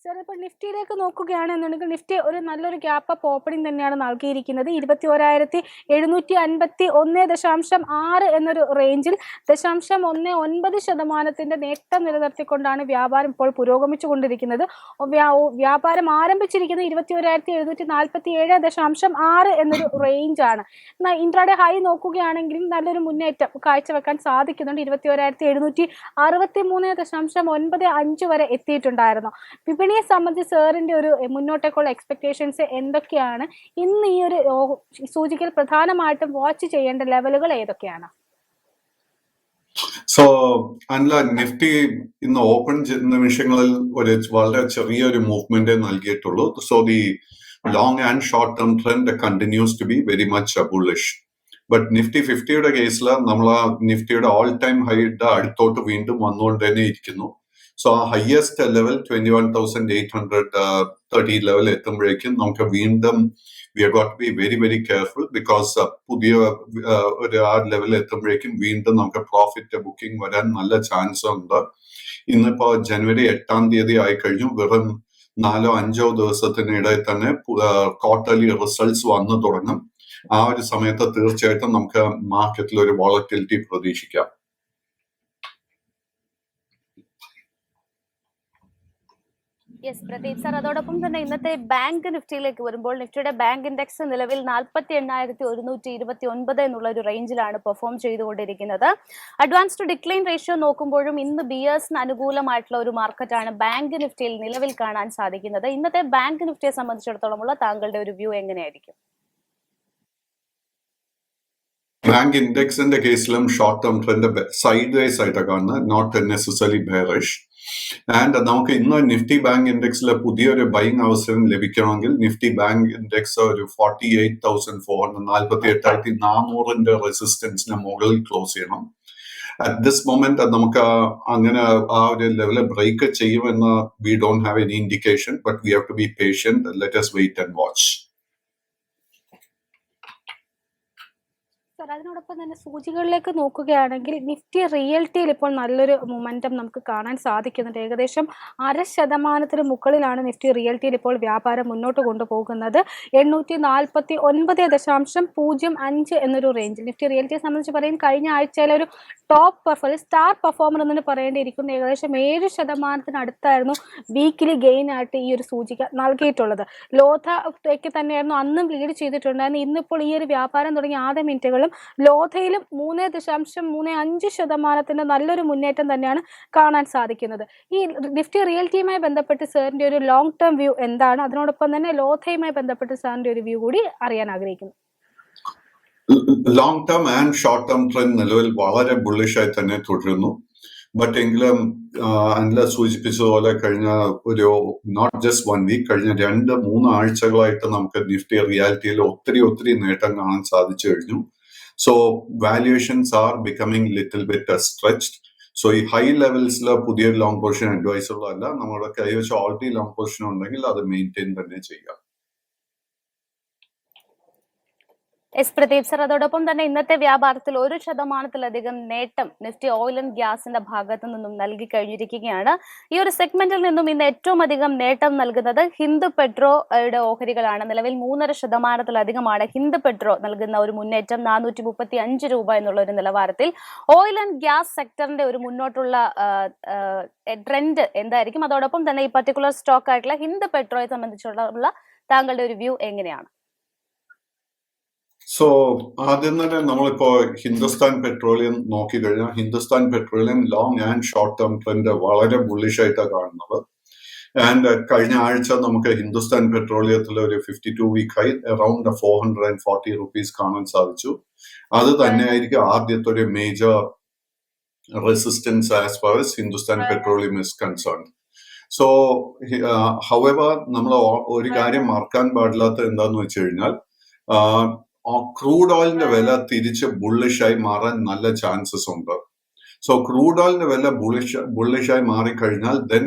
Sir ഇപ്പോൾ നിഫ്റ്റിയിലേക്ക് നോക്കുകയാണെന്നുണ്ടെങ്കിൽ Nifty ഒരു നല്ലൊരു ഗ്യാപ്പ് അപ്പ് ഓപ്പണിംഗ് തന്നെയാണ് നൽകിയിരിക്കുന്നത്. 21,751.6 എന്നൊരു റേഞ്ചിൽ 0.19% നേട്ടം നിലനിർത്തിക്കൊണ്ടാണ് വ്യാപാരം ഇപ്പോൾ പുരോഗമിച്ചുകൊണ്ടിരിക്കുന്നത്. വ്യാപാരം ആരംഭിച്ചിരിക്കുന്നത് 21,747.6 എന്നൊരു റേഞ്ചാണ്. എന്നാൽ ഇൻട്രാഡേ ഹൈ നോക്കുകയാണെങ്കിൽ നല്ലൊരു മുന്നേറ്റം കാഴ്ചവെക്കാൻ സാധിക്കുന്നുണ്ട്. 21,763.95 വരെ എത്തിയിട്ടുണ്ടായിരുന്നു. വിപണിയെ സംബന്ധിച്ച് സാറിന്റെ ഒരു മുന്നോട്ടേക്കുള്ള എക്സ്പെക്ടേഷൻസ് എന്തൊക്കെയാണ്? ഇന്ന് ഈ ഒരു സൂചികയിൽ പ്രധാനമായിട്ടും വാച്ച് ചെയ്യേണ്ട ലെവലുകൾ ഏതൊക്കെയാണ്? സോ അല്ല, നിഫ്റ്റി ഇന്ന് ഓപ്പൺ നിമിഷങ്ങളിൽ വളരെ ചെറിയൊരു മൂവ്മെന്റ് നൽകിയിട്ടുള്ളൂ. So the long and short term trend continues to be very much bullish. But Nifty 50യുടെ കേസിൽ നമ്മൾ ആ നിഫ്റ്റിയുടെ ഓൾ ടൈം ഹൈയുടെ അടുത്തോട്ട് വീണ്ടും വന്നുകൊണ്ട് തന്നെ ഇരിക്കുന്നു. സോ ആ ഹയസ്റ്റ് ലെവൽ 21,830 ലെവൽ എത്തുമ്പോഴേക്കും നമുക്ക് വീണ്ടും we are got be very very careful. Because പുതിയ ഒരു ആ ലെവൽ എത്തുമ്പോഴേക്കും വീണ്ടും നമുക്ക് പ്രോഫിറ്റ് ബുക്കിംഗ് വരാൻ നല്ല ചാൻസ് ഉണ്ട്. ഇന്നിപ്പോ ജനുവരി 8 ആയി കഴിഞ്ഞു. വെറും 4-5 ദിവസത്തിനിടയിൽ തന്നെ ക്വാർട്ടർലി റിസൾട്ട്സ് വന്നു തുടങ്ങും. ആ ഒരു സമയത്ത് തീർച്ചയായിട്ടും നമുക്ക് മാർക്കറ്റിൽ ഒരു വോളറ്റിലിറ്റി പ്രതീക്ഷിക്കാം. യെസ് പ്രദീപ് സാർ, അതോടൊപ്പം തന്നെ ഇന്നത്തെ ബാങ്ക് നിഫ്റ്റിയിലേക്ക് വരുമ്പോൾ നിഫ്റ്റിയുടെ ബാങ്ക് ഇൻഡെക്സ് നിലവിൽ 48,129 എന്നുള്ള ഒരു റേഞ്ചിലാണ് പെർഫോം ചെയ്തുകൊണ്ടിരിക്കുന്നത്. അഡ്വാൻസ്ഡ് ഡിക്ലൈൻ റേഷ്യോ നോക്കുമ്പോഴും ഇന്ന് ബിയേഴ്സിന് അനുകൂലമായിട്ടുള്ള ഒരു മാർക്കറ്റാണ് ബാങ്ക് നിഫ്റ്റിയിൽ നിലവിൽ കാണാൻ സാധിക്കുന്നത്. ഇന്നത്തെ ബാങ്ക് നിഫ്റ്റിയെ സംബന്ധിച്ചിടത്തോളമുള്ള താങ്കളുടെ ഒരു വ്യൂ എങ്ങനെയായിരിക്കും? ബാങ്ക് ഇൻഡെക്സിന്റെ കേസിലും short term trend sideways ആയിട്ടാണ് കാണുന്നത്, നോട്ട് നെസസറി ബെയറിഷ്. ആൻഡ് നമുക്ക് ഇന്ന് നിഫ്റ്റി ബാങ്ക് ഇൻഡെക്സിലെ പുതിയൊരു ബൈങ് അവസരം ലഭിക്കണമെങ്കിൽ നിഫ്റ്റി ബാങ്ക് ഇൻഡെക്സ് ഒരു 48,400 48,400 റെസിസ്റ്റൻസിന് മുകളിൽ ക്ലോസ് ചെയ്യണം. അറ്റ് ദിസ് മൊമെന്റ് നമുക്ക് അങ്ങനെ ആ ഒരു ലെവൽ ബ്രേക്ക് ചെയ്യുമെന്ന് we don't have any indication. But we have to be patient. Let us wait and watch. Sir, അതിനോടൊപ്പം തന്നെ സൂചികളിലേക്ക് നോക്കുകയാണെങ്കിൽ നിഫ്റ്റി റിയൽറ്റിയിൽ ഇപ്പോൾ നല്ലൊരു മൊമെന്റം നമുക്ക് കാണാൻ സാധിക്കുന്നുണ്ട്. ഏകദേശം 0.5% മുകളിലാണ് നിഫ്റ്റി റിയൽറ്റിയിൽ ഇപ്പോൾ വ്യാപാരം മുന്നോട്ട് കൊണ്ടുപോകുന്നത്. 849.05 എന്നൊരു റേഞ്ചിൽ നിഫ്റ്റി റിയൽറ്റിയെ സംബന്ധിച്ച് പറയും കഴിഞ്ഞ ആഴ്ചയിലെ ഒരു ടോപ്പ് പെർഫോമൻസ് സ്റ്റാർ പെർഫോമർ എന്ന് പറയേണ്ടിയിരിക്കുന്നു. ഏകദേശം 7% അടുത്തായിരുന്നു വീക്കിലി ഗെയിൻ ആയിട്ട് ഈ ഒരു സൂചിക നൽകിയിട്ടുള്ളത്. ലോധയ്ക്ക് തന്നെയായിരുന്നു അന്നും ലീഡ് ചെയ്തിട്ടുണ്ടായിരുന്നു. ഇന്നിപ്പോൾ ഈ ഒരു വ്യാപാരം തുടങ്ങിയ ആദ്യ മിനിറ്റുകളും ലോധയിലും 3.35% നല്ലൊരു മുന്നേറ്റം തന്നെയാണ് കാണാൻ സാധിക്കുന്നത്. ഈ നിഫ്റ്റി റിയൽറ്റിയുമായി ബന്ധപ്പെട്ട് സാറിന്റെ ഒരു ലോങ് ടേം വ്യൂ എന്താണ്? അതിനോടൊപ്പം തന്നെ ലോധയുമായി ബന്ധപ്പെട്ട് സാറിന്റെ ഒരു വ്യൂ കൂടി അറിയാൻ ആഗ്രഹിക്കുന്നു. Long term and short term trend നിലവിൽ വളരെ ബുള്ളിഷായി തന്നെ തുടരുന്നു. ബട്ട് എങ്കിലും അനില സൂചിപ്പിച്ചതുപോലെ കഴിഞ്ഞ ഒരു നോട്ട് ജസ്റ്റ് 1 വീക്ക്, കഴിഞ്ഞ 2-3 ആഴ്ചകളായിട്ട് നമുക്ക് നിഫ്റ്റി റിയാലിറ്റിയിൽ ഒത്തിരി നേട്ടം കാണാൻ സാധിച്ചു കഴിഞ്ഞു. So valuations are becoming little bit stretched. So ഈ ഹൈ ലെവൽസിൽ പുതിയൊരു ലോങ് പൊസിഷൻ അഡ്വൈസബിൾ അല്ല. നമ്മുടെ കൈവശം ഓൾറെഡി ലോങ് പൊസിഷൻ ഉണ്ടെങ്കിൽ അത് മെയിൻറ്റെയിൻ തന്നെ ചെയ്യാം. എസ് പ്രദീപ് സർ, അതോടൊപ്പം തന്നെ ഇന്നത്തെ വ്യാപാരത്തിൽ 1% നേട്ടം നിഫ്റ്റി ഓയിൽ ആൻഡ് ഗ്യാസിന്റെ ഭാഗത്തു നിന്നും നൽകി കഴിഞ്ഞിരിക്കുകയാണ്. ഈ ഒരു സെഗ്മെന്റിൽ നിന്നും ഇന്ന് ഏറ്റവും അധികം നേട്ടം നൽകുന്നത് ഹിന്ദ് പെട്രോയുടെ ഓഹരികളാണ്. നിലവിൽ 3.5% ഹിന്ദ് പെട്രോ നൽകുന്ന ഒരു മുന്നേറ്റം 435 രൂപ എന്നുള്ള ഒരു നിലവാരത്തിൽ. ഓയിൽ ആൻഡ് ഗ്യാസ് സെക്ടറിന്റെ ഒരു മുന്നോട്ടുള്ള ട്രെൻഡ് എന്തായിരിക്കും? അതോടൊപ്പം തന്നെ ഈ പർട്ടിക്കുലർ സ്റ്റോക്ക് ആയിട്ടുള്ള ഹിന്ദ് പെട്രോയെ സംബന്ധിച്ചുള്ള താങ്കളുടെ ഒരു വ്യൂ എങ്ങനെയാണ്? സോ ആദ്യം തന്നെ നമ്മളിപ്പോ ഹിന്ദുസ്ഥാൻ പെട്രോളിയം നോക്കിക്കഴിഞ്ഞാൽ Hindustan petroleum long and short term trend വളരെ ബുള്ളിഷ് ആയിട്ടാണ് കാണുന്നത്. ആൻഡ് കഴിഞ്ഞ ആഴ്ച നമുക്ക് ഹിന്ദുസ്ഥാൻ പെട്രോളിയത്തിൽ ഒരു 52 വീക്ക് ഹൈ അറൌണ്ട് 440 റുപ്പീസ് കാണാൻ സാധിച്ചു. അത് തന്നെയായിരിക്കും ആദ്യത്തെ ഒരു major resistance as far as Hindustan petroleum is concerned. So however നമ്മൾ ഒരു കാര്യം മറക്കാൻ പാടില്ലാത്ത എന്താന്ന് വെച്ച് കഴിഞ്ഞാൽ ക്രൂഡ് ഓയിലിന്റെ വില തിരിച്ച് ബുള്ളിഷായി മാറാൻ നല്ല ചാൻസസ് ഉണ്ട്. സോ ക്രൂഡ് ഓയിലിന്റെ വില ബുള്ളിഷായി മാറിക്കഴിഞ്ഞാൽ ദെൻ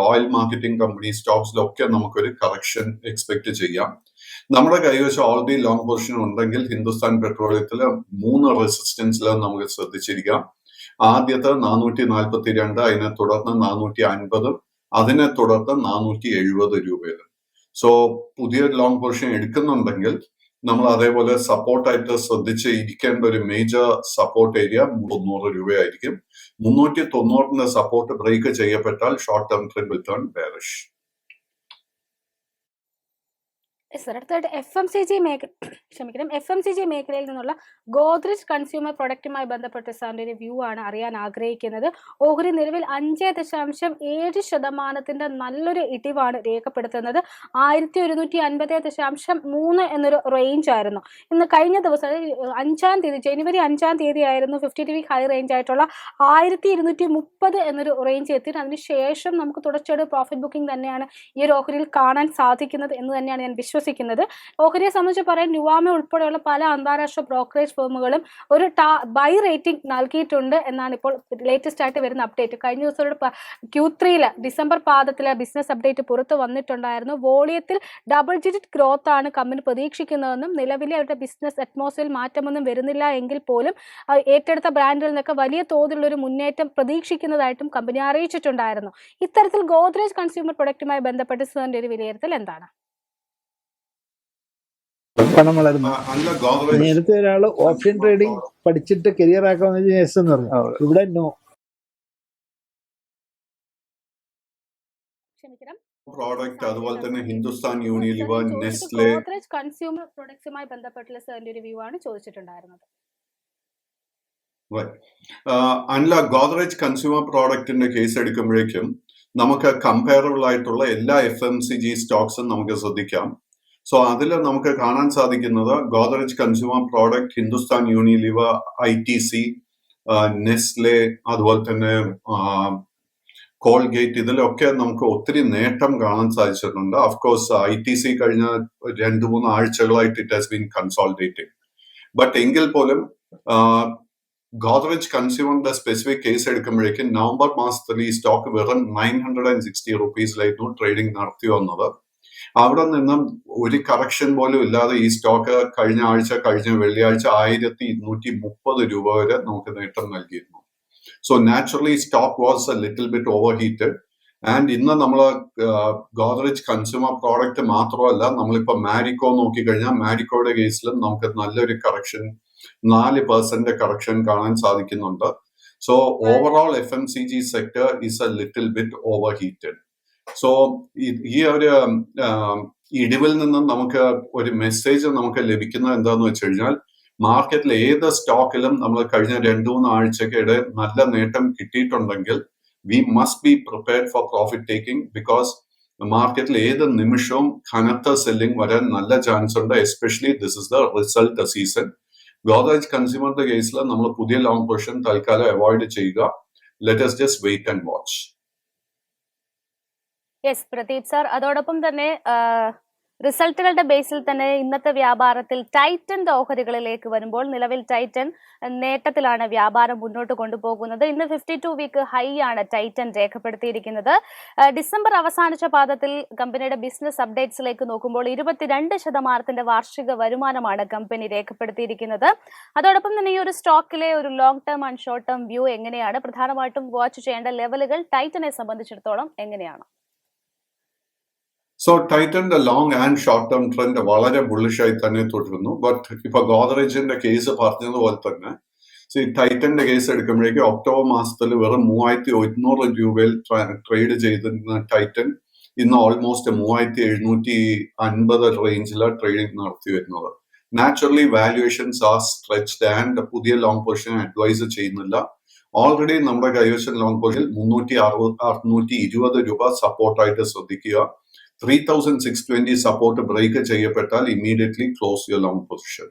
ഓയിൽ മാർക്കറ്റിംഗ് കമ്പനി സ്റ്റോക്സിലൊക്കെ നമുക്കൊരു കറക്ഷൻ എക്സ്പെക്ട് ചെയ്യാം. നമ്മുടെ കൈവശം ഓൾറെഡി ലോങ് പൊസിഷൻ ഉണ്ടെങ്കിൽ ഹിന്ദുസ്ഥാൻ പെട്രോളിയത്തില് 3 റെസിസ്റ്റൻസിൽ നമുക്ക് ശ്രദ്ധിച്ചിരിക്കാം. ആദ്യത്തെ 442, അതിനെ തുടർന്ന് 450, അതിനെ തുടർന്ന് 470 രൂപയിൽ. സോ പുതിയ ലോങ് പൊസിഷൻ എടുക്കുന്നുണ്ടെങ്കിൽ നമ്മൾ അതേപോലെ സപ്പോർട്ടായിട്ട് ശ്രദ്ധിച്ച് ഇരിക്കേണ്ട ഒരു മേജർ സപ്പോർട്ട് ഏരിയ 300 രൂപയായിരിക്കും. 390 സപ്പോർട്ട് ബ്രേക്ക് ചെയ്യപ്പെട്ടാൽ short term trend will turn bearish. അടുത്തായിട്ട് എഫ് എം സി ജി മേഖലയിൽ നിന്നുള്ള ഗോദ്രേജ് കൺസ്യൂമർ പ്രൊഡക്റ്റുമായി ബന്ധപ്പെട്ട സാറിന്റെ ഒരു വ്യൂ ആണ് അറിയാൻ ആഗ്രഹിക്കുന്നത്. ഓഹരി നിലവിൽ 5.7% നല്ലൊരു ഇടിവാണ് രേഖപ്പെടുത്തുന്നത്. 1150.3 എന്നൊരു റേഞ്ച് ആയിരുന്നു. ഇന്ന് കഴിഞ്ഞ ദിവസം ജനുവരി 5 ആയിരുന്നു 52 വീക്ക് ഹൈ റേഞ്ച് ആയിട്ടുള്ള 1230 എന്നൊരു റേഞ്ച് എത്തിയിട്ട് അതിനുശേഷം നമുക്ക് തുടർച്ചയായിട്ട് പ്രോഫിറ്റ് ബുക്കിംഗ് തന്നെയാണ് ഈ ഒരു ഓഹരിയിൽ കാണാൻ സാധിക്കുന്നത് എന്ന് തന്നെയാണ് ഞാൻ വിശ്വസിക്കുന്നത്. ഓഹരിയെ സംബന്ധിച്ച് പറയാൻ നുവാമ ഉൾപ്പെടെയുള്ള പല അന്താരാഷ്ട്ര ബ്രോക്കറേജ് ഫേമുകളും ഒരു ബൈ റേറ്റിംഗ് നൽകിയിട്ടുണ്ട് എന്നാണ് ഇപ്പോൾ ലേറ്റസ്റ്റ് ആയിട്ട് വരുന്ന അപ്ഡേറ്റ്. കഴിഞ്ഞ ദിവസം Q3 ഡിസംബർ പാദത്തിലെ ബിസിനസ് അപ്ഡേറ്റ് പുറത്തു വന്നിട്ടുണ്ടായിരുന്നു. വോളിയത്തിൽ ഡബിൾ ഡിജിറ്റ് ഗ്രോത്ത് ആണ് കമ്പനി പ്രതീക്ഷിക്കുന്നതെന്നും നിലവിലെ അവരുടെ ബിസിനസ് അറ്റ്മോസ്ഫിയറിൽ മാറ്റമൊന്നും വരുന്നില്ല എങ്കിൽ പോലും ഏറ്റെടുത്ത ബ്രാൻഡുകളിൽ നിന്നൊക്കെ വലിയ തോതിലുള്ള ഒരു മുന്നേറ്റം പ്രതീക്ഷിക്കുന്നതായിട്ടും കമ്പനി അറിയിച്ചിട്ടുണ്ടായിരുന്നു. ഇത്തരത്തിൽ ഗോദ്രേജ് കൺസ്യൂമർ പ്രൊഡക്റ്റുമായി ബന്ധപ്പെട്ട് സാറിന്റെ ഒരു വിലയിരുത്തൽ എന്താണ്? പണം വളരുന്നു. അല്ല, ഗോദ്രേജ് നേരത്തെ ഒരാൾ ഓപ്ഷൻ ട്രേഡിംഗ് പഠിച്ചിട്ട് കരിയർ ആക്കാമെന്ന് യെസ് എന്ന് പറഞ്ഞു. ഇവിടെ നോ. പ്രോഡക്റ്റ് അതുപോലെ തന്നെ Hindustan Unilever, Nestle, Godrej consumer പ്രൊഡക്ട്സുമായി ബന്ധപ്പെട്ടുള്ള സാറിന്റെ ഒരു വ്യൂ ആണ് ചോദിച്ചിട്ടുണ്ടായിരുന്നത്. അല്ല, ഗോദ്രേജ് കൺസ്യൂമർ പ്രോഡക്റ്റിന്റെ കേസ് എടുക്കുമ്പോഴേക്കും നമുക്ക് കമ്പയറബിൾ ആയിട്ടുള്ള എല്ലാ FMCG സ്റ്റോക്സും നമുക്ക് ശ്രദ്ധിക്കാം. സോ അതിൽ നമുക്ക് കാണാൻ സാധിക്കുന്നത് Godrej consumer product, Hindustan Unilever, ITC, Nestle, അതുപോലെ തന്നെ കോൾഗേറ്റ്, ഇതിലൊക്കെ നമുക്ക് ഒത്തിരി നേട്ടം കാണാൻ സാധിച്ചിട്ടുണ്ട്. ഓഫ്കോഴ്സ് ITC കഴിഞ്ഞ 2-3 ആഴ്ചകളായിട്ട് it has been consolidating. But എങ്കിൽ പോലും ഗോദ്രേജ് കൺസ്യൂമറിന്റെ സ്പെസിഫിക് കേസ് എടുക്കുമ്പോഴേക്കും നവംബർ മാസത്തിൽ ഈ സ്റ്റോക്ക് വെറും 960 രൂപീസിലായിരുന്നു ട്രേഡിംഗ് നടത്തി വന്നത്. അവിടെ നിന്നും ഒരു കറക്ഷൻ പോലും ഇല്ലാതെ ഈ സ്റ്റോക്ക് കഴിഞ്ഞ വെള്ളിയാഴ്ച 1230 രൂപ വരെ നമുക്ക് നേട്ടം നൽകിയിരുന്നു. So naturally stock was A little bit over heated. And ഇന്ന് നമ്മൾ ഗോദ്രേജ് കൺസ്യൂമർ പ്രോഡക്റ്റ് മാത്രമല്ല, നമ്മളിപ്പോ മാരിക്കോ നോക്കിക്കഴിഞ്ഞാൽ മാരിക്കോയുടെ കേസിലും നമുക്ക് നല്ലൊരു കറക്ഷൻ, 4% കറക്ഷൻ കാണാൻ സാധിക്കുന്നുണ്ട്. So overall FMCG sector is A little bit over heated. So ഈ ഒരു ഇടിവിൽ നിന്നും നമുക്ക് ഒരു മെസ്സേജ് നമുക്ക് ലഭിക്കുന്നത് എന്താന്ന് വെച്ച് കഴിഞ്ഞാൽ, മാർക്കറ്റിൽ ഏത് സ്റ്റോക്കിലും നമ്മൾ കഴിഞ്ഞ 2-3 ആഴ്ചക്കിടെ നല്ല നേട്ടം കിട്ടിയിട്ടുണ്ടെങ്കിൽ we must be prepared for profit taking. Because മാർക്കറ്റിൽ ഏത് നിമിഷവും കനത്ത സെല്ലിംഗ് വരാൻ നല്ല ചാൻസ് ഉണ്ട്. Especially this is the result season. Godrej കൺസ്യൂമറിന്റെ കേസിൽ നമ്മൾ പുതിയ ലോങ് പൊസിഷൻ തൽക്കാലം അവോയ്ഡ് ചെയ്യുക. Let us just wait and watch. Yes Pradeep sir, അതോടൊപ്പം തന്നെ റിസൾട്ടുകളുടെ ബേസിൽ തന്നെ ഇന്നത്തെ വ്യാപാരത്തിൽ ടൈറ്റന്റെ ഓഹരികളിലേക്ക് വരുമ്പോൾ നിലവിൽ ടൈറ്റൻ നേട്ടത്തിലാണ് വ്യാപാരം മുന്നോട്ട് കൊണ്ടുപോകുന്നത്. ഇന്ന് 52 വീക്ക് ഹൈ ആണ് ടൈറ്റൻ രേഖപ്പെടുത്തിയിരിക്കുന്നത്. ഡിസംബർ അവസാനിച്ച പാദത്തിൽ കമ്പനിയുടെ ബിസിനസ് അപ്ഡേറ്റ്സിലേക്ക് നോക്കുമ്പോൾ 22% വാർഷിക വരുമാനമാണ് കമ്പനി രേഖപ്പെടുത്തിയിരിക്കുന്നത്. അതോടൊപ്പം തന്നെ ഈ ഒരു സ്റ്റോക്കിലെ ഒരു long term and short term view എങ്ങനെയാണ്? പ്രധാനമായിട്ടും വാച്ച് ചെയ്യേണ്ട ലെവലുകൾ ടൈറ്റനെ സംബന്ധിച്ചിടത്തോളം എങ്ങനെയാണ്? സോ ടൈറ്റന്റെ long and short term trend വളരെ ബുള്ളിഷായി തന്നെ തുടരുന്നു. ബട്ട് ഇപ്പൊ ഗോദ്രേജിന്റെ കേസ് പറഞ്ഞതുപോലെ തന്നെ ടൈറ്റന്റെ കേസ് എടുക്കുമ്പോഴേക്കും ഒക്ടോബർ മാസത്തിൽ വെറും 3100 രൂപയിൽ ട്രേഡ് ചെയ്തിരുന്ന ടൈറ്റൻ ഇന്ന് ഓൾമോസ്റ്റ് 3750 റേഞ്ചിലാണ് ട്രേഡിംഗ് നടത്തി വരുന്നത്. Naturally valuations are stretched and പുതിയ ലോങ് പൊസിഷൻ അഡ്വൈസ് ചെയ്യുന്നില്ല. ഓൾറെഡി നമ്മുടെ കൈവശം ലോങ് പൊസിഷൻ 320 രൂപ സപ്പോർട്ടായിട്ട് ശ്രദ്ധിക്കുക. 3620 സപ്പോർട്ട് ബ്രേക്ക് ചെയ്യപ്പെട്ടാൽ immediately close your long position.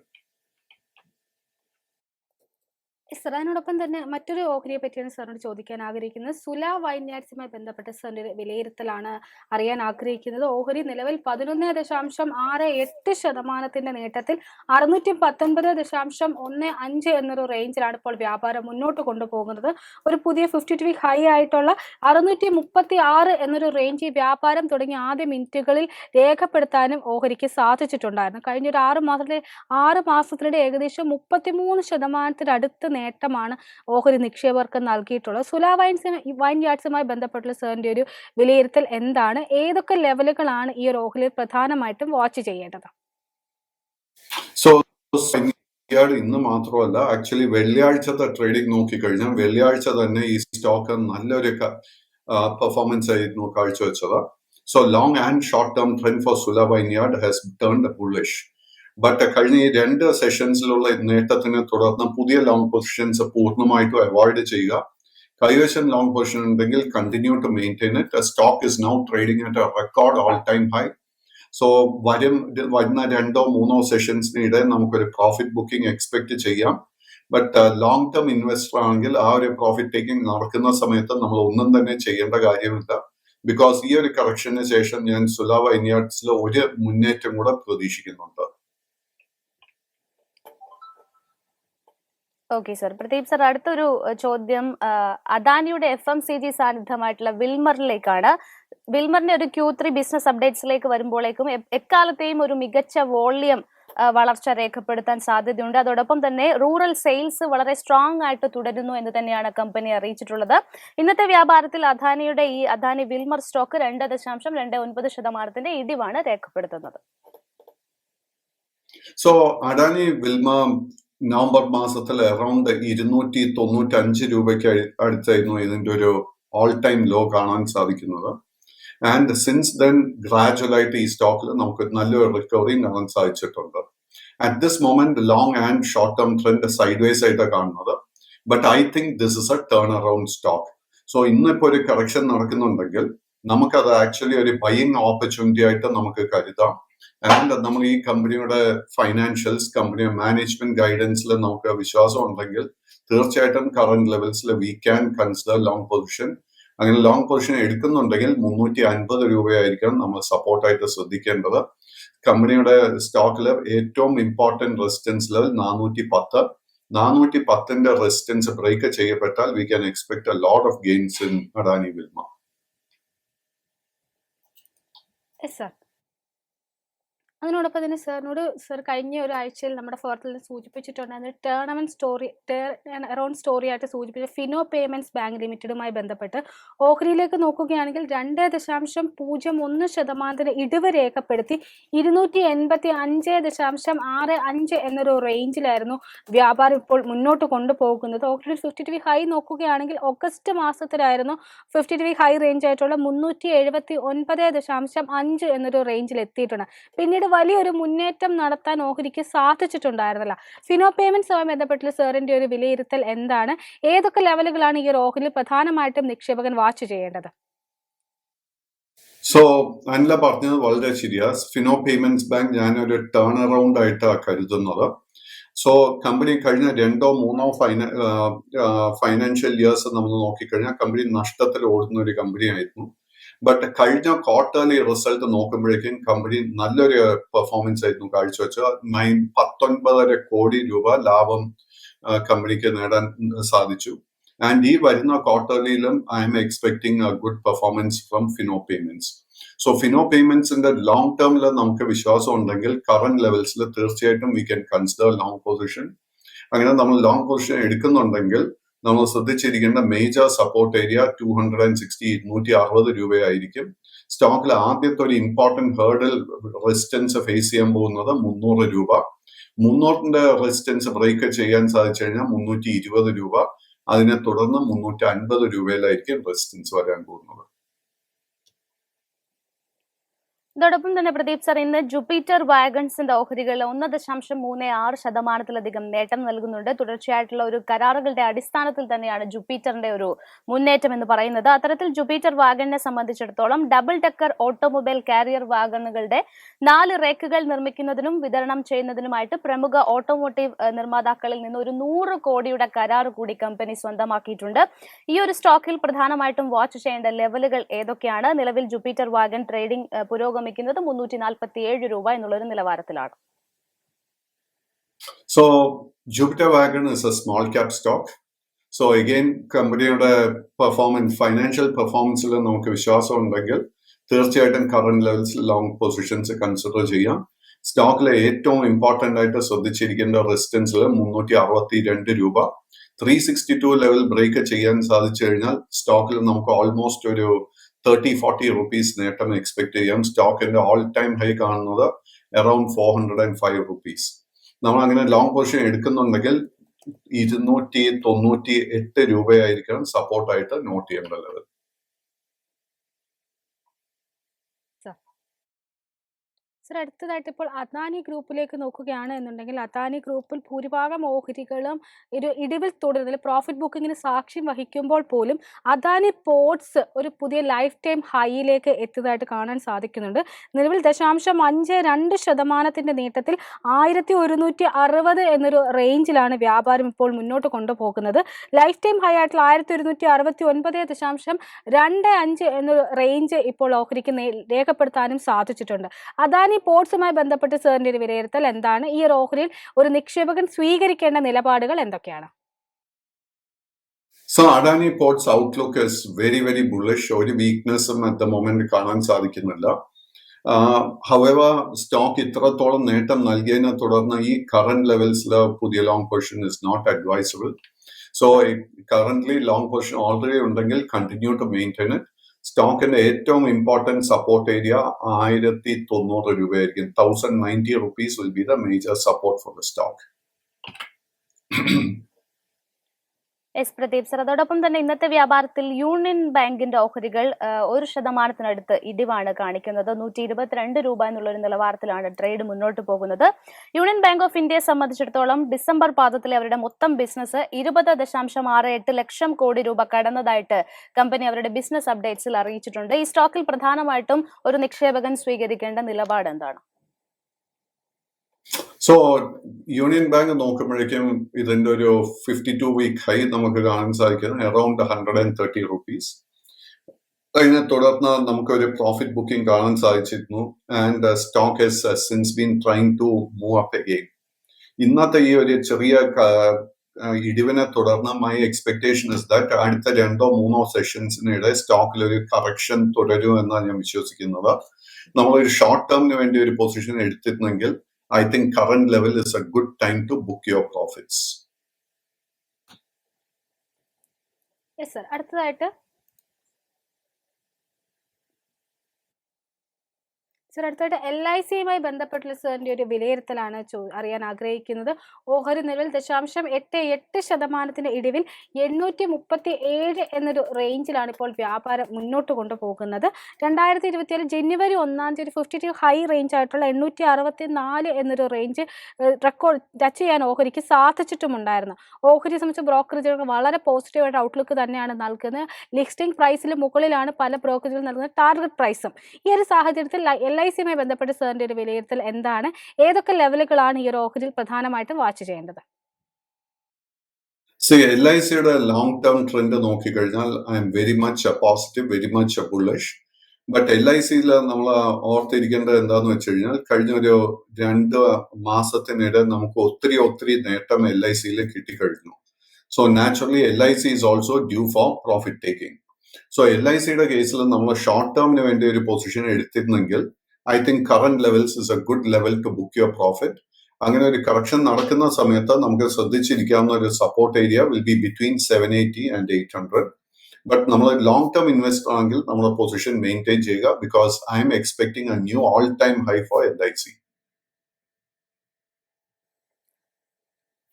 Sir, അതിനോടൊപ്പം തന്നെ മറ്റൊരു ഓഹരിയെ പറ്റിയാണ് സാറിനോട് ചോദിക്കാൻ ആഗ്രഹിക്കുന്നത്. സുല വൈൻയാർഡ്സുമായി ബന്ധപ്പെട്ട സാറിന്റെ ഒരു വിലയിരുത്തലാണ് അറിയാൻ ആഗ്രഹിക്കുന്നത്. ഓഹരി നിലവിൽ 11.68% നേട്ടത്തിൽ 619.15 എന്നൊരു റേഞ്ചിലാണ് ഇപ്പോൾ വ്യാപാരം മുന്നോട്ട് കൊണ്ടുപോകുന്നത്. ഒരു പുതിയ 52 വീക്ക് ഹൈ ആയിട്ടുള്ള 636 എന്നൊരു റേഞ്ച് ഈ വ്യാപാരം തുടങ്ങിയ ആദ്യ മിനിറ്റുകളിൽ രേഖപ്പെടുത്താനും ഓഹരിക്ക് സാധിച്ചിട്ടുണ്ടായിരുന്നു. കഴിഞ്ഞ ഒരു 6 മാസത്തിനിടെ ഏകദേശം 33% നേട്ടമാണ് ഓഹരി നിക്ഷേപകർക്ക് നൽകിയിട്ടുള്ളത്. സുല വൈൻ യാർഡ്സുമായി ബന്ധപ്പെട്ടുള്ള സാറിന്റെ ഒരു വിലയിരുത്തൽ എന്താണ്? ഏതൊക്കെ ലെവലുകളാണ് ഈ ഒരു ഓഹരിയിൽ പ്രധാനമായിട്ടും വാച്ച് ചെയ്യേണ്ടത്? സോ ഇന്ന് മാത്രമല്ല, ആക്ച്വലി വെള്ളിയാഴ്ചത്തെ ട്രേഡിംഗ് നോക്കിക്കഴിഞ്ഞാൽ വെള്ളിയാഴ്ച തന്നെ ഈ സ്റ്റോക്ക് നല്ലൊരു പെർഫോമൻസ് ആയിരുന്നു കാഴ്ചവെച്ചത്. So long and short term trend for Sula Vineyard has turned bullish. But കഴിഞ്ഞ ഈ 2 സെഷൻസിലുള്ള നേട്ടത്തിനെ തുടർന്ന് പുതിയ ലോങ് പൊസിഷൻസ് പൂർണ്ണമായിട്ടും അവോയ്ഡ് ചെയ്യുക. കൈവശം ലോങ് പൊസിഷൻ ഉണ്ടെങ്കിൽ continue to maintain it. Stock is now trading at a record all time high. So വരുന്ന 2-3 സെഷൻസിനിടെ നമുക്കൊരു പ്രോഫിറ്റ് ബുക്കിംഗ് എക്സ്പെക്ട് ചെയ്യാം. ബട്ട് ലോങ് ടേം ഇൻവെസ്റ്റർ ആണെങ്കിൽ ആ ഒരു പ്രോഫിറ്റ് ടേക്കിംഗ് നടക്കുന്ന സമയത്ത് നമ്മൾ ഒന്നും തന്നെ ചെയ്യേണ്ട കാര്യമില്ല. ബിക്കോസ് ഈ ഒരു കറക്ഷന് ശേഷം ഞാൻ സുല വൈൻയാർഡ്സിൽ ഒരു മുന്നേറ്റം കൂടെ പ്രതീക്ഷിക്കുന്നുണ്ട്. Okay sir. പ്രദീപ് സർ, അടുത്തൊരു ചോദ്യം അദാനിയുടെ FMCG സാന്നിധ്യമായിട്ടുള്ള വിൽമറിലേക്കാണ്. വിൽമറിന്റെ ഒരു Q3 ബിസിനസ് അപ്ഡേറ്റ്സിലേക്ക് വരുമ്പോഴേക്കും എക്കാലത്തെയും ഒരു മികച്ച വോളിയം വളർച്ച രേഖപ്പെടുത്താൻ സാധ്യതയുണ്ട്. അതോടൊപ്പം തന്നെ റൂറൽ സെയിൽസ് വളരെ സ്ട്രോങ് ആയിട്ട് തുടരുന്നു എന്ന് തന്നെയാണ് കമ്പനി അറിയിച്ചിട്ടുള്ളത്. ഇന്നത്തെ വ്യാപാരത്തിൽ അദാനി വിൽമർ സ്റ്റോക്ക് 2.29% ഇടിവാണ് രേഖപ്പെടുത്തുന്നത്. സോ അദാനി വിൽമർ നവംബർ മാസത്തിൽ അറൌണ്ട് 295 രൂപയ്ക്ക് അടുത്തായിരുന്നു ഇതിന്റെ ഒരു ഓൾ ടൈം ലോ കാണാൻ സാധിക്കുന്നത്. ആൻഡ് സിൻസ് ദെൻ ഗ്രാജുവലായിട്ട് ഈ സ്റ്റോക്കിൽ നമുക്ക് നല്ലൊരു റിക്കവറി കാണാൻ സാധിച്ചിട്ടുണ്ട്. At this moment long and short term trend sideways ആയിട്ടാണ് കാണുന്നത്. But I think this is A turn around stock. So ഇന്നിപ്പോ ഒരു കറക്ഷൻ നടക്കുന്നുണ്ടെങ്കിൽ നമുക്കത് ആക്ച്വലി ഒരു ബൈയിങ് ഓപ്പർച്യൂണിറ്റി ആയിട്ട് നമുക്ക് കരുതാം. ആൻഡ് നമ്മൾ ഈ കമ്പനിയുടെ ഫൈനാൻഷ്യൽസ്, കമ്പനിയുടെ മാനേജ്മെന്റ് ഗൈഡൻസിൽ നമുക്ക് വിശ്വാസം ഉണ്ടെങ്കിൽ തീർച്ചയായിട്ടും കറന്റ് ലെവൽസിൽ we can consider long position. അങ്ങനെ ലോങ് പൊസിഷൻ എടുക്കുന്നുണ്ടെങ്കിൽ 350 രൂപയായിരിക്കണം നമ്മൾ സപ്പോർട്ടായിട്ട് ശ്രദ്ധിക്കേണ്ടത്. കമ്പനിയുടെ സ്റ്റോക്കിൽ ഏറ്റവും ഇമ്പോർട്ടന്റ് റെസിസ്റ്റൻസ് ലെവൽ 410. 410ന്റെ റെസിസ്റ്റൻസ് ബ്രേക്ക് ചെയ്യപ്പെട്ടാൽ we can expect a lot of gains in Adani Wilmar. അതിനോടൊപ്പം തന്നെ സാറിനോട് കഴിഞ്ഞ ഒരാഴ്ചയിൽ നമ്മുടെ ഫോറത്തിൽ സൂചിപ്പിച്ചിട്ടുണ്ടായിരുന്ന ടേൺ അറൗണ്ട് സ്റ്റോറി ആയിട്ട് സൂചിപ്പിച്ച ഫിനോ പേയ്മെന്റ്സ് ബാങ്ക് ലിമിറ്റഡുമായി ബന്ധപ്പെട്ട് ഓഹരിയിലേക്ക് നോക്കുകയാണെങ്കിൽ 2.01% ഇടിവ് രേഖപ്പെടുത്തി 285.65 എന്നൊരു റേഞ്ചിലായിരുന്നു വ്യാപാരം ഇപ്പോൾ മുന്നോട്ട് കൊണ്ടുപോകുന്നത്. ഓഹരിയിൽ 52 ഹൈ നോക്കുകയാണെങ്കിൽ ഓഗസ്റ്റ് മാസത്തിലായിരുന്നു 52 ഹൈ റേഞ്ച് ആയിട്ടുള്ള 379.5 എന്നൊരു റേഞ്ചിൽ എത്തിയിട്ടുണ്ട്. പിന്നീട് വലിയൊരു മുന്നേറ്റം നടത്താൻ ഓഹരിക്ക് സാധിച്ചിട്ടുണ്ടായിരുന്നില്ല. ഫിനോ പേയ്മെന്റ്സുമായി ബന്ധപ്പെട്ടുള്ള സാറിന്റെ ഒരു വിലയിരുത്തൽ എന്താണ്? ഏതൊക്കെ ലെവലുകളാണ് ഈ ഒരു ഓഹരിയിൽ പ്രധാനമായിട്ടും നിക്ഷേപകൻ വാച്ച് ചെയ്യേണ്ടത്? സോ അനില പറഞ്ഞത് വളരെ ശരിയാ. ഫിനോ പേയ്മെന്റ്സ് ബാങ്ക് ഞാനൊരു ടേൺ അറൌണ്ട് ആയിട്ടാണ് കരുതുന്നത്. സോ കമ്പനി കഴിഞ്ഞ 2-3 ഫൈനാൻഷ്യൽ ഇയേഴ്സ് നമ്മൾ നോക്കിക്കഴിഞ്ഞാൽ കമ്പനി നഷ്ടത്തിൽ ഓടുന്ന ഒരു കമ്പനി ആയിരുന്നു. ബട്ട് കഴിഞ്ഞ ക്വാർട്ടർലി റിസൾട്ട് നോക്കുമ്പോഴേക്കും കമ്പനി നല്ലൊരു പെർഫോമൻസ് ആയിരുന്നു കാഴ്ചവെച്ചത്. 19 കോടി രൂപ ലാഭം കമ്പനിക്ക് നേടാൻ സാധിച്ചു. ആൻഡ് ഈ വരുന്ന ക്വാർട്ടർലിയിലും I'm expecting a good performance from Fino payments. So Fino പേയ്മെന്റ്സിന്റെ ലോങ് ടേമിൽ നമുക്ക് വിശ്വാസം ഉണ്ടെങ്കിൽ കറന്റ് ലെവൽസിൽ തീർച്ചയായിട്ടും we can consider long position. അങ്ങനെ നമ്മൾ ലോങ് പൊസിഷൻ എടുക്കുന്നുണ്ടെങ്കിൽ നമ്മൾ ശ്രദ്ധിച്ചിരിക്കേണ്ട മേജർ സപ്പോർട്ട് ഏരിയ 260 രൂപയായിരിക്കും. സ്റ്റോക്കിൽ ആദ്യത്തെ ഒരു ഇമ്പോർട്ടന്റ് ഹേർഡിൽ റെസിസ്റ്റൻസ് ഫേസ് ചെയ്യാൻ പോകുന്നത് 300 രൂപ. 300ന്റെ റെസിസ്റ്റൻസ് ബ്രേക്ക് ചെയ്യാൻ സാധിച്ചു കഴിഞ്ഞാൽ 320 രൂപ. അതിനെ തുടർന്ന് 350 രൂപയിലായിരിക്കും റെസിസ്റ്റൻസ് വരാൻ പോകുന്നത്. ഇതോടൊപ്പം തന്നെ പ്രദീപ് സർ, ഇന്ന് ജുപ്പിറ്റർ വാഗൺസിന്റെ ഓഹരികൾ 1.36% നേട്ടം നൽകുന്നുണ്ട്. തുടർച്ചയായിട്ടുള്ള ഒരു കരാറുകളുടെ അടിസ്ഥാനത്തിൽ തന്നെയാണ് ജുപ്പിറ്ററിന്റെ ഒരു മുന്നേറ്റം എന്ന് പറയുന്നത്. അത്തരത്തിൽ ജുപ്പിറ്റർ വാഗണിനെ സംബന്ധിച്ചിടത്തോളം ഡബിൾ ഡെക്കർ ഓട്ടോമൊബൈൽ കാരിയർ വാഗണുകളുടെ 4 റേക്കുകൾ നിർമ്മിക്കുന്നതിനും വിതരണം ചെയ്യുന്നതിനുമായിട്ട് പ്രമുഖ ഓട്ടോമോട്ടീവ് നിർമ്മാതാക്കളിൽ നിന്ന് ഒരു 100 കോടിയുടെ കരാർ കൂടി കമ്പനി സ്വന്തമാക്കിയിട്ടുണ്ട്. ഈ ഒരു സ്റ്റോക്കിൽ പ്രധാനമായിട്ടും വാച്ച് ചെയ്യേണ്ട ലെവലുകൾ ഏതൊക്കെയാണ്? നിലവിൽ ജുപ്പിറ്റർ വാഗൺ ട്രേഡിംഗ് പുരോഗമിക്കുന്നത് 347 രൂപ എന്നുള്ളൊരു നിലവാരത്തിലാണ്. So Jupiter Wagon is a small cap stock. So again കമ്പനിയുടെ ഫൈനാൻഷ്യൽ പെർഫോമൻസിൽ നമുക്ക് വിശ്വാസം ഉണ്ടെങ്കിൽ തീർച്ചയായിട്ടും കറന്റ് ലെവൽസിൽ ലോങ് പൊസിഷൻസ് കൺസിഡർ ചെയ്യാം. സ്റ്റോക്കിലെ ഏറ്റവും ഇമ്പോർട്ടന്റ് ആയിട്ട് ശ്രദ്ധിച്ചിരിക്കേണ്ട റെസിസ്റ്റൻസിൽ 362 രൂപ. 362 ലെവൽ ബ്രേക്ക് ചെയ്യാൻ സാധിച്ചു കഴിഞ്ഞാൽ സ്റ്റോക്കിൽ നമുക്ക് ഓൾമോസ്റ്റ് ഒരു 30-40 റുപ്പീസ് നേട്ടം എക്സ്പെക്ട് ചെയ്യാം. സ്റ്റോക്കിന്റെ ഓൾ ടൈം ഹൈ കാണുന്നത് അറൌണ്ട് 405 റുപ്പീസ്. നമ്മൾ അങ്ങനെ ലോങ് പൊസിഷൻ എടുക്കുന്നുണ്ടെങ്കിൽ 298 രൂപയായിരിക്കണം സപ്പോർട്ടായിട്ട് നോട്ട് ചെയ്യേണ്ട ലെവൽ. സർ, അടുത്തതായിട്ട് ഇപ്പോൾ അദാനി ഗ്രൂപ്പിലേക്ക് നോക്കുകയാണ് എന്നുണ്ടെങ്കിൽ അദാനി ഗ്രൂപ്പിൽ ഭൂരിഭാഗം ഓഹരികളും ഒരു ഇടിവിൽ തുടരുന്നതിൽ പ്രോഫിറ്റ് ബുക്കിങ്ങിന് സാക്ഷ്യം വഹിക്കുമ്പോൾ പോലും അദാനി പോർട്സ് ഒരു പുതിയ ലൈഫ് ടൈം ഹൈയിലേക്ക് എത്തിയതായിട്ട് കാണാൻ സാധിക്കുന്നുണ്ട്. നിലവിൽ 0.52% നേട്ടത്തിൽ 1160 എന്നൊരു റേഞ്ചിലാണ് വ്യാപാരം ഇപ്പോൾ മുന്നോട്ട് കൊണ്ടുപോകുന്നത്. ലൈഫ് ടൈം ഹൈ ആയിട്ടുള്ള 1169.25 എന്നൊരു റേഞ്ച് ഇപ്പോൾ ഓഹരിക്ക് രേഖപ്പെടുത്താനും സാധിച്ചിട്ടുണ്ട്. അദാനി പോർട്സുമായി ബന്ധപ്പെട്ട് സാറിന്റെ ഒരു വിലയിരുത്തൽ എന്താണ്? ഈ ഒരു ഓഹരിയിൽ ഒരു നിക്ഷേപകൻ സ്വീകരിക്കേണ്ട നിലപാടുകൾ എന്തൊക്കെയാണ്? So Adani Ports outlook is very, very bullish. ഒരു വീക്ക്നെസ്സും at the moment കാണാൻ സാധിക്കുന്നില്ല. However, സ്റ്റോക്ക് ഇത്രത്തോളം നേട്ടം നൽകിയതിനെ തുടർന്ന് ഈ കറന്റ് ലെവൽസിൽ പുതിയ long position is not advisable. So currently long position already ഉണ്ടെങ്കിൽ കണ്ടിന്യൂ ടു മെയിൻറ്റെയിൻ ഇറ്റ്. സ്റ്റോക്കിന്റെ ഏറ്റവും ഇമ്പോർട്ടന്റ് സപ്പോർട്ട് ഏരിയ 1090 രൂപയായിരിക്കും. 1090 rupees will be the major support for the stock. S Pradeep sir, അതോടൊപ്പം തന്നെ ഇന്നത്തെ വ്യാപാരത്തിൽ യൂണിയൻ ബാങ്കിന്റെ ഓഹരികൾ 1% ഇടിവാണ് കാണിക്കുന്നത്. 122 രൂപ എന്നുള്ള ഒരു നിലവാരത്തിലാണ് ട്രേഡ് മുന്നോട്ട് പോകുന്നത്. യൂണിയൻ ബാങ്ക് ഓഫ് ഇന്ത്യയെ സംബന്ധിച്ചിടത്തോളം ഡിസംബർ പാദത്തിലെ അവരുടെ മൊത്തം ബിസിനസ് 20.68 ലക്ഷം കോടി രൂപ കടന്നതായിട്ട് കമ്പനി അവരുടെ ബിസിനസ് അപ്ഡേറ്റ്സിൽ അറിയിച്ചിട്ടുണ്ട്. ഈ സ്റ്റോക്കിൽ പ്രധാനമായിട്ടും ഒരു നിക്ഷേപകൻ സ്വീകരിക്കേണ്ട നിലപാട് എന്താണ്? സോ യൂണിയൻ ബാങ്ക് നോക്കുമ്പോഴേക്കും ഇതിന്റെ ഒരു 52 വീക്ക് ഹൈ നമുക്ക് കാണാൻ സാധിക്കുന്നത് അറൌണ്ട് 130 റുപ്പീസ്. അതിനെ തുടർന്ന് നമുക്കൊരു പ്രോഫിറ്റ് ബുക്കിംഗ് കാണാൻ സാധിച്ചിരുന്നു. And stock has since been trying to move up again. ഇന്നത്തെ ഈ ഒരു ചെറിയ ഇടിവിനെ തുടർന്ന് മൈ എക്സ്പെക്ടേഷൻ ഇസ് ദാറ്റ് അടുത്ത 2-3 സെഷൻസിനിടെ സ്റ്റോക്കിൽ ഒരു കറക്ഷൻ തുടരും എന്നാണ് ഞാൻ വിശ്വസിക്കുന്നത്. നമ്മളൊരു ഷോർട്ട് ടേമിന് വേണ്ടി ഒരു position എടുത്തിരുന്നെങ്കിൽ I think current level is a good time to book your profits. Yes sir, അടുത്തതായിട്ട് LICയുമായി ബന്ധപ്പെട്ടുള്ള സാറിന്റെ ഒരു വിലയിരുത്തലാണ് അറിയാൻ ആഗ്രഹിക്കുന്നത്. ഓഹരി നിലവിൽ 0.88% ഇടിവിൽ 837 എന്നൊരു റേഞ്ചിലാണ് ഇപ്പോൾ വ്യാപാരം മുന്നോട്ട് കൊണ്ടുപോകുന്നത്. 2024 ജനുവരി 1 ഒരു 52 ഹൈ റേഞ്ച് ആയിട്ടുള്ള 864 എന്നൊരു റേഞ്ച് റെക്കോർഡ് ടച്ച് ചെയ്യാൻ ഓഹരിക്ക് സാധിച്ചിട്ടുമുണ്ടായിരുന്നു. ഓഹരിയെ സംബന്ധിച്ച് ബ്രോക്കറേജുകൾക്ക് വളരെ പോസിറ്റീവായിട്ട് ഔട്ട്ലുക്ക് തന്നെയാണ് നൽകുന്നത്. ലിസ്റ്റിംഗ് പ്രൈസിന് മുകളിലാണ് പല ബ്രോക്കറേജുകൾ നൽകുന്ന ടാർഗറ്റ് പ്രൈസും. ഈ ഒരു സാഹചര്യത്തിൽ LICയുമായി ബന്ധപ്പെട്ട് സാറിന്റെ ഒരു വിലയിരുത്തൽ എന്താണ്? ഏതൊക്കെ ലെവലുകളാണ് ഈ ഒരു ഓഹരിയിൽ പ്രധാനമായിട്ടും വാച്ച് ചെയ്യേണ്ടത്? LICയുടെ ലോങ് ടേം ട്രെൻഡ് നോക്കിക്കഴിഞ്ഞാൽ I'm very much positive, very much bullish. But LICയിൽ നമ്മൾ ഓർത്തിരിക്കേണ്ടത് എന്താന്ന് വെച്ച് കഴിഞ്ഞാൽ കഴിഞ്ഞ ഒരു 2 മാസത്തിനിടെ നമുക്ക് ഒത്തിരി നേട്ടം LICയിൽ കിട്ടിക്കഴിഞ്ഞു. So naturally LIC is also due for profit taking. So LICയുടെ കേസിൽ നമ്മൾ ഷോർട്ട് ടേമിന് വേണ്ടി ഒരു പൊസിഷൻ എടുത്തിരുന്നെങ്കിൽ I think current levels is a good level to book your profit. അങ്ങനെ ഒരു കറക്ഷൻ നടക്കുന്ന സമയത്ത് നമുക്ക് ശ്രദ്ധിച്ചിരിക്കാവുന്ന ഒരു support area will be between 780 and 800. But നമ്മൾ ലോങ് ടേം ഇൻവെസ്റ്റർ ആണെങ്കിൽ നമ്മുടെ പൊസിഷൻ മെയിൻറ്റെയിൻ ചെയ്യുക. Because I'm expecting a new all time high for LIC.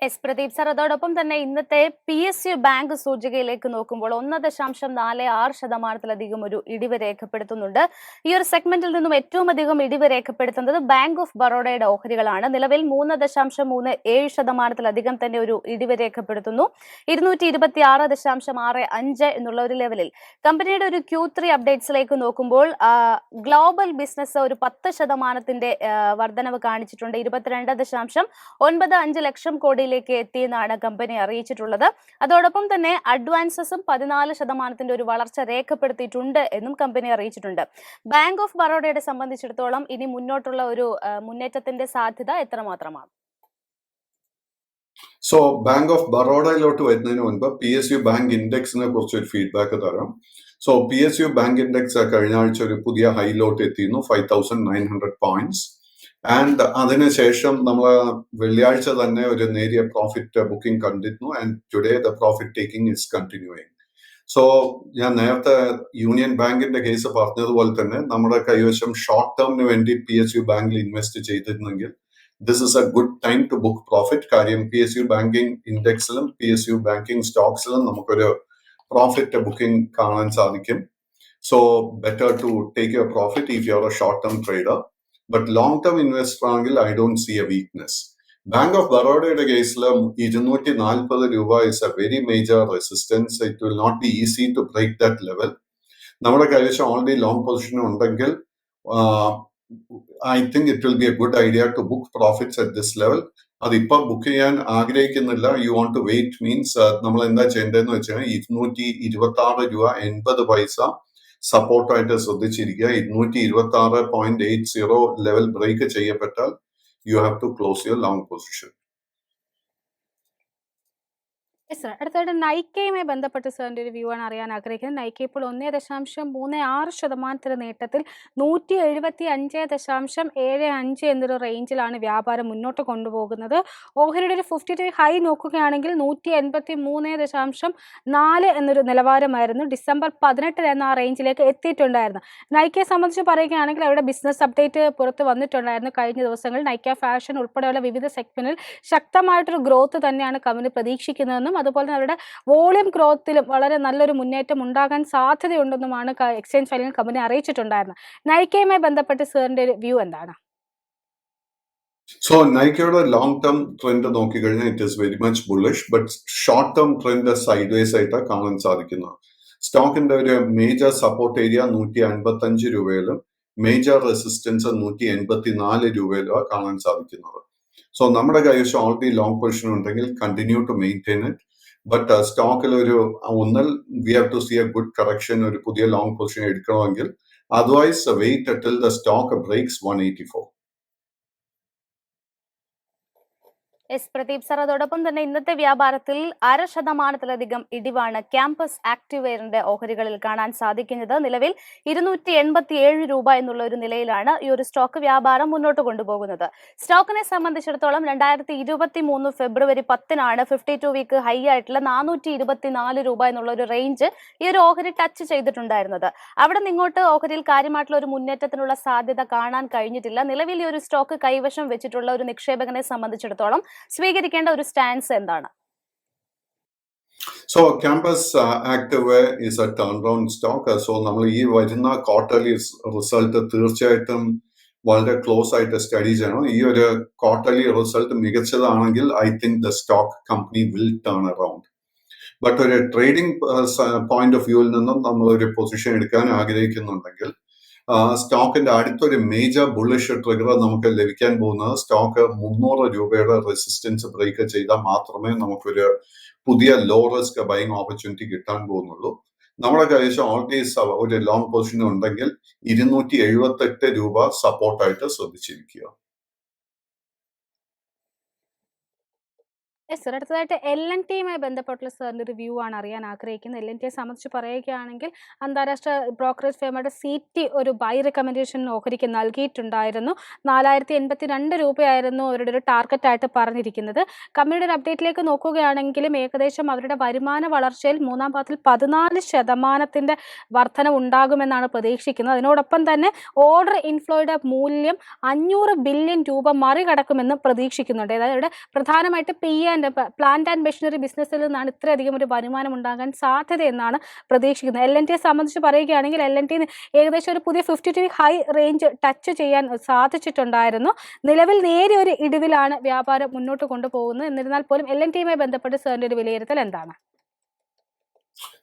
S Pradeep sir, അതോടൊപ്പം തന്നെ ഇന്നത്തെ PSU ബാങ്ക് സൂചികയിലേക്ക് നോക്കുമ്പോൾ 1.46% ഒരു ഇടിവ് രേഖപ്പെടുത്തുന്നുണ്ട്. ഈ ഒരു സെഗ്മെന്റിൽ നിന്നും ഏറ്റവും അധികം ഇടിവ് രേഖപ്പെടുത്തുന്നത് ബാങ്ക് ഓഫ് ബറോഡയുടെ ഓഹരികളാണ്. നിലവിൽ 3.37% തന്നെ ഒരു ഇടിവ് രേഖപ്പെടുത്തുന്നു. 226.65 എന്നുള്ള ഒരു ലെവലിൽ. കമ്പനിയുടെ ഒരു Q3 അപ്ഡേറ്റ്സിലേക്ക് നോക്കുമ്പോൾ ഗ്ലോബൽ ബിസിനസ് ഒരു 10% വർധനവ് കാണിച്ചിട്ടുണ്ട്. 22.95 ലക്ഷം കോടി എത്തിയെന്നാണ് കമ്പനി അറിയിച്ചിട്ടുള്ളത്. അതോടൊപ്പം തന്നെ അഡ്വാൻസസും 14% ഒരു വളർച്ച രേഖപ്പെടുത്തിയിട്ടുണ്ട് എന്നും കമ്പനി അറിയിച്ചിട്ടുണ്ട്. ബാങ്ക് ഓഫ് ബറോഡയെ സംബന്ധിച്ചിടത്തോളം ഇനി മുന്നോട്ടുള്ള ഒരു മുന്നേറ്റത്തിന്റെ സാധ്യത എത്രമാത്രമാണ്? സോ ബാങ്ക് ഓഫ് ബറോഡയിലോട്ട് വരുന്നതിന് മുൻപ് PSU ബാങ്ക് ഇൻഡെക്സിനെ കുറിച്ച് ഒരു ഫീഡ്ബാക്ക് തരാം. സോ PSU ബാങ്ക് ഇൻഡെക്സ് കഴിഞ്ഞ ആഴ്ച ഒരു പുതിയ ഹൈലോട്ട് എത്തിയിരുന്നു, 5,900 points. ആൻഡ് അതിനുശേഷം നമ്മൾ വെള്ളിയാഴ്ച തന്നെ ഒരു നേരിയ പ്രോഫിറ്റ് ബുക്കിംഗ് കണ്ടിരുന്നു and today the profit taking is continuing. So ഞാൻ നേരത്തെ യൂണിയൻ ബാങ്കിന്റെ കേസ് പറഞ്ഞതുപോലെ തന്നെ നമ്മുടെ കൈവശം ഷോർട്ട് ടേമിന് വേണ്ടി PSU ബാങ്കിൽ ഇൻവെസ്റ്റ് ചെയ്തിരുന്നെങ്കിൽ this is a good time to book profit. കാര്യം PSU ബാങ്കിങ് ഇൻഡെക്സിലും PSU ബാങ്കിങ് സ്റ്റോക്സിലും നമുക്കൊരു പ്രോഫിറ്റ് ബുക്കിംഗ് കാണാൻ സാധിക്കും. So better to take your profit if you are a short term trader. But long term investor ആണെങ്കിൽ I don't see a weakness. Bank of ബറോഡയുടെ കേസിൽ 240 രൂപ is a very major resistance. It will not be easy to break that level. നമ്മുടെ കൈവശം already long position ഉണ്ടെങ്കിൽ I think it will be a good idea to book profits at this level. അതിപ്പോ book ചെയ്യാൻ ആഗ്രഹിക്കുന്നില്ല, you want to wait means നമ്മൾ എന്താ ചെയ്യേണ്ടതെന്ന് വെച്ചാൽ 226 രൂപ 80 സപ്പോർട്ടായിട്ട് ശ്രദ്ധിച്ചിരിക്കുക. 226.80 ലെവൽ ബ്രേക്ക് ചെയ്യപ്പെട്ടാൽ you have to close your long position. അടുത്തായിട്ട് നൈക്കയുമായി ബന്ധപ്പെട്ട് സാറിന്റെ ഒരു വ്യൂ ആണ് അറിയാൻ ആഗ്രഹിക്കുന്നത്. നൈക്ക ഇപ്പോൾ 1.36% നേട്ടത്തിൽ 175.75 എന്നൊരു റേഞ്ചിലാണ് വ്യാപാരം മുന്നോട്ട് കൊണ്ടുപോകുന്നത്. ഓഹരിയുടെ ഒരു 50-day ഹൈ നോക്കുകയാണെങ്കിൽ 183.4 എന്നൊരു നിലവാരമായിരുന്നു ഡിസംബർ 18 എന്ന ആ റേഞ്ചിലേക്ക് എത്തിയിട്ടുണ്ടായിരുന്നു. നൈക്കയെ സംബന്ധിച്ച് പറയുകയാണെങ്കിൽ അവരുടെ ബിസിനസ് അപ്ഡേറ്റ് പുറത്ത് വന്നിട്ടുണ്ടായിരുന്നു കഴിഞ്ഞ ദിവസങ്ങളിൽ. നൈക്ക ഫാഷൻ ഉൾപ്പെടെയുള്ള വിവിധ സെഗ്മെന്റിൽ ശക്തമായിട്ടൊരു ഗ്രോത്ത് തന്നെയാണ് കമ്പനി പ്രതീക്ഷിക്കുന്നതെന്നും അതുപോലെ തന്നെ അവരുടെ വോളിയം ഗ്രോത്തിലും വളരെ നല്ലൊരു മുന്നേറ്റം ഉണ്ടാകാൻ സാധ്യതയുണ്ടെന്നുമാണ് എക്സ്ചേഞ്ച് ഫയലിംഗ് കമ്പനി അറിയിച്ചിട്ടുണ്ടായിരുന്നത്. നൈക്കയുമായി ബന്ധപ്പെട്ട് സാറിന്റെ ഒരു വ്യൂ എന്താണ്? സോ നൈക്കയുടെ ലോങ് ടേം ട്രെൻഡ് നോക്കിക്കഴിഞ്ഞാൽ it is very much bullish. But short term trend sideways ആയിട്ടാണ് കാണാൻ സാധിക്കുന്നത്. സ്റ്റോക്കിന്റെ ഒരു മേജർ സപ്പോർട്ട് ഏരിയ 155 രൂപയിലും മേജർ റെസിസ്റ്റൻസ് 184 രൂപയിലും കാണാൻ സാധിക്കുന്നത്. സോ നമ്മുടെ കൈവശം ഓൾറെഡി ലോങ് പൊസിഷൻ ഉണ്ടെങ്കിൽ continue to maintain it. But സ്റ്റോക്കിൽ ഒരു ഒന്നൽ we have to see a good correction, ഒരു പുതിയ ലോങ് പൊസിഷൻ എടുക്കണമെങ്കിൽ. Otherwise wait till the stock breaks 184. S Pradeep sir, അതോടൊപ്പം തന്നെ ഇന്നത്തെ വ്യാപാരത്തിൽ 0.5% ഇടിവാണ് ക്യാമ്പസ് ആക്ടിവെയറിന്റെ ഓഹരികളിൽ കാണാൻ സാധിക്കുന്നത്. നിലവിൽ 287 രൂപ എന്നുള്ള ഒരു നിലയിലാണ് ഈ ഒരു സ്റ്റോക്ക് വ്യാപാരം മുന്നോട്ട് കൊണ്ടുപോകുന്നത്. സ്റ്റോക്കിനെ സംബന്ധിച്ചിടത്തോളം 2023 ഫെബ്രുവരി 10 52 വീക്ക് ഹൈ ആയിട്ടുള്ള 424 രൂപ എന്നുള്ള ഒരു റേഞ്ച് ഈ ഒരു ഓഹരി ടച്ച് ചെയ്തിട്ടുണ്ടായിരുന്നത്. അവിടെ നിങ്ങോട്ട് ഓഹരിയിൽ കാര്യമായിട്ടുള്ള ഒരു മുന്നേറ്റത്തിനുള്ള സാധ്യത കാണാൻ കഴിഞ്ഞിട്ടില്ല. നിലവിൽ ഈ ഒരു സ്റ്റോക്ക് കൈവശം വെച്ചിട്ടുള്ള ഒരു നിക്ഷേപകനെ സംബന്ധിച്ചിടത്തോളം സ്വീകരിക്കേണ്ട ഒരു സ്റ്റാൻസ് എന്താണ്? So Campus Activewear is a turnaround stock. So നമ്മൾ ഈ വരുന്ന ക്വാർട്ടർലി റിസൾട്ട് തീർച്ചയായിട്ടും വളരെ ക്ലോസ് ആയിട്ട് സ്റ്റഡി ചെയ്യണം. ഈ ഒരു ക്വാർട്ടർലി റിസൾട്ട് മികച്ചതാണെങ്കിൽ I think the stock company will turn around. But ഒരു ട്രേഡിംഗ് പോയിന്റ് ഓഫ് വ്യൂവിൽ നിന്നും നമ്മൾ ഒരു പൊസിഷൻ എടുക്കാൻ ആഗ്രഹിക്കുന്നുണ്ടെങ്കിൽ സ്റ്റോക്കിന്റെ അടുത്തൊരു മേജർ ബുള്ളിഷ് ട്രിഗർ നമുക്ക് ലഭിക്കാൻ പോകുന്നത് സ്റ്റോക്ക് 300 രൂപയുടെ റെസിസ്റ്റൻസ് ബ്രേക്ക് ചെയ്താൽ മാത്രമേ നമുക്കൊരു പുതിയ ലോ റിസ്ക് ബൈങ് ഓപ്പർച്യൂണിറ്റി കിട്ടാൻ പോകുന്നുള്ളൂ. നമ്മുടെ കൈവശം ഓൾറെഡി ഒരു ലോങ് പൊസിഷൻ ഉണ്ടെങ്കിൽ 278 രൂപ സപ്പോർട്ടായിട്ട് ശ്രദ്ധിച്ചിരിക്കുക. സർ, അടുത്തതായിട്ട് LNTയുമായി ബന്ധപ്പെട്ടുള്ള സാറിന്റെ ഒരു വ്യൂ ആണ് അറിയാൻ ആഗ്രഹിക്കുന്നത്. LNTയെ സംബന്ധിച്ച് പറയുകയാണെങ്കിൽ അന്താരാഷ്ട്ര ബ്രോക്കറേജ് ഫേമയുടെ CT ഒരു ബൈ റെക്കമെൻഡേഷൻ ഓഹരിക്ക് നൽകിയിട്ടുണ്ടായിരുന്നു. 4082 രൂപയായിരുന്നു അവരുടെ ഒരു ടാർഗറ്റ് ആയിട്ട് പറഞ്ഞിരിക്കുന്നത്. കമ്പനിയുടെ ഒരു അപ്ഡേറ്റിലേക്ക് നോക്കുകയാണെങ്കിലും ഏകദേശം അവരുടെ വരുമാന വളർച്ചയിൽ മൂന്നാം പാദത്തിൽ 14% വർധന ഉണ്ടാകുമെന്നാണ് പ്രതീക്ഷിക്കുന്നത്. അതിനോടൊപ്പം തന്നെ ഓർഡർ ഇൻഫ്ലോയുടെ മൂല്യം 500 ബില്യൺ രൂപ മറികടക്കുമെന്ന് പ്രതീക്ഷിക്കുന്നുണ്ട്. അതായത് പ്രധാനമായിട്ട് പ്ലാന്റ് ആൻഡ് മെഷീനറി ബിസിനസ്സിൽ നിന്നാണ് ഇത്രയധികം ഒരു വരുമാനം ഉണ്ടാകാൻ സാധ്യതയെന്നാണ് പ്രതീക്ഷിക്കുന്നത്. LNTയെ സംബന്ധിച്ച് പറയുകയാണെങ്കിൽ LNT ഏകദേശം ഒരു പുതിയ 50-day ഹൈ റേഞ്ച് ടച്ച് ചെയ്യാൻ സാധിച്ചിട്ടുണ്ടായിരുന്നു. നിലവിൽ നേരിയ ഒരു ഇടിവിലാണ് വ്യാപാരം മുന്നോട്ട് കൊണ്ടുപോകുന്നത്. എന്നിരുന്നാൽ പോലും LNTയുമായി ബന്ധപ്പെട്ട് സാറിന്റെ ഒരു വിലയിരുത്തൽ എന്താണ്?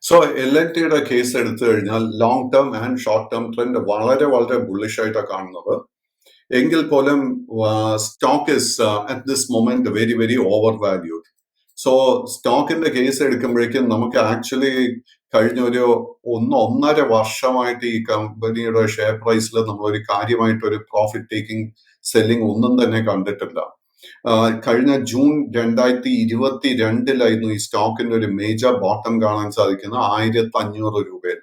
സോ LNTയുടെ കേസ് എടുത്തു കഴിഞ്ഞാൽ long term and short term trend വളരെ വളരെ ബുള്ളിഷ് ആയിട്ടാണ് കാണുന്നത്. എങ്കിൽ പോലും stock is at this moment very very overvalued. So സ്റ്റോക്കിന്റെ കേസ് എടുക്കുമ്പോഴേക്കും നമുക്ക് ആക്ച്വലി കഴിഞ്ഞ ഒരു 1.5 വർഷമായിട്ട് ഈ കമ്പനിയുടെ ഷെയർ പ്രൈസിൽ നമ്മളൊരു കാര്യമായിട്ടൊരു പ്രോഫിറ്റ് ടേക്കിംഗ് സെല്ലിംഗ് ഒന്നും തന്നെ കണ്ടിട്ടില്ല. കഴിഞ്ഞ ജൂൺ 2022 ഈ സ്റ്റോക്കിന്റെ ഒരു മേജർ ബോട്ടം കാണാൻ സാധിക്കുന്നത് 1500 രൂപയിൽ.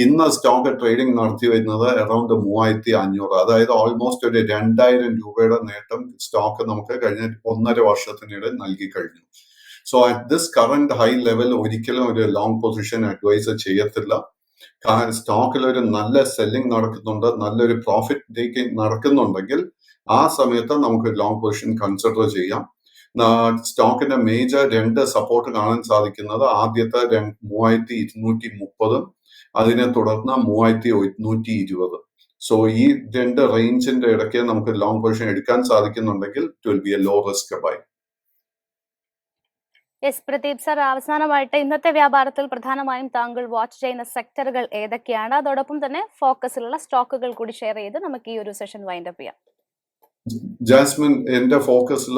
ഇന്ന് സ്റ്റോക്ക് ട്രേഡിംഗ് നടത്തി വരുന്നത് അറൌണ്ട് 3500, അതായത് ഓൾമോസ്റ്റ് ഒരു 2000 രൂപയുടെ നേട്ടം സ്റ്റോക്ക് നമുക്ക് കഴിഞ്ഞ 1.5 വർഷത്തിനിടെ നൽകി കഴിഞ്ഞു. So at this current high level ഒരിക്കലും ഒരു ലോങ് പൊസിഷൻ അഡ്വൈസ് ചെയ്യത്തില്ല. സ്റ്റോക്കിൽ ഒരു നല്ല സെല്ലിംഗ് നടക്കുന്നുണ്ട്, നല്ലൊരു പ്രോഫിറ്റ് ടേക്കിംഗ് നടക്കുന്നുണ്ടെങ്കിൽ ആ സമയത്ത് നമുക്ക് ലോങ് പൊസിഷൻ കൺസിഡർ ചെയ്യാം. സ്റ്റോക്കിന്റെ മേജർ 2 സപ്പോർട്ട് കാണാൻ സാധിക്കുന്നത് ആദ്യത്തെ 3230, അതിനെ തുടർന്ന് 3120. സോ ഈ 2 റേഞ്ചിന്റെ ഇടയ്ക്ക് നമുക്ക് ലോങ് പൊസിഷൻ എടുക്കാൻ സാധിക്കുന്നുണ്ടെങ്കിൽ it will be a low risk buy. S Pradeep sir, അവസാനമായിട്ട് ഇന്നത്തെ വ്യാപാരത്തിൽ പ്രധാനമായും താങ്കൾ വാച്ച് ചെയ്യുന്ന സെക്ടറുകൾ ഏതൊക്കെയാണ്? അതോടൊപ്പം തന്നെ ഫോക്കസിലുള്ള സ്റ്റോക്കുകൾ കൂടി ഷെയർ ചെയ്ത് നമുക്ക് ഈ ഒരു സെഷൻ വൈൻഡ് അപ്പ് ചെയ്യാം. ജാസ്മിൻ, എന്റെ ഫോക്കസിൽ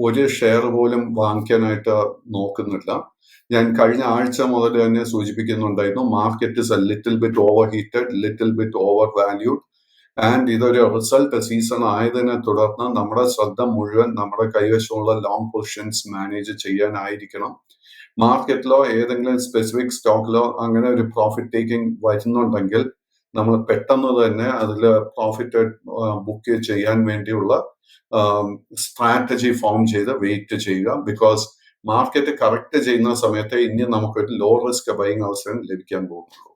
ഒരു ഷെയർ പോലും വാങ്ങിക്കാനായിട്ട് നോക്കുന്നില്ല. ഞാൻ കഴിഞ്ഞ ആഴ്ച മുതൽ തന്നെ സൂചിപ്പിക്കുന്നുണ്ടായിരുന്നു, market is a little bit overheated, little bit overvalued, and ഇതൊരു റിസൾട്ട് സീസൺ ആയതിനെ തുടർന്ന് നമ്മുടെ ശ്രദ്ധ മുഴുവൻ നമ്മുടെ കൈവശമുള്ള ലോങ് പൊസിഷൻസ് മാനേജ് ചെയ്യാനായിരിക്കണം. മാർക്കറ്റിലോ ഏതെങ്കിലും സ്പെസിഫിക് സ്റ്റോക്കിലോ അങ്ങനെ ഒരു പ്രോഫിറ്റ് ടേക്കിംഗ് വരുന്നുണ്ടെങ്കിൽ നമ്മൾ പെട്ടെന്ന് തന്നെ അതിൽ പ്രോഫിറ്റ് ബുക്ക് ചെയ്യാൻ വേണ്ടിയുള്ള സ്ട്രാറ്റജി ഫോം ചെയ്ത് വെയിറ്റ് ചെയ്യുക. ബിക്കോസ് മാർക്കറ്റ് കറക്റ്റ് ചെയ്യുന്ന സമയത്ത് ഇനി നമുക്കൊരു ലോ റിസ്ക് ബൈങ് അവസരം ലഭിക്കാൻ പോകുന്നുള്ളൂ.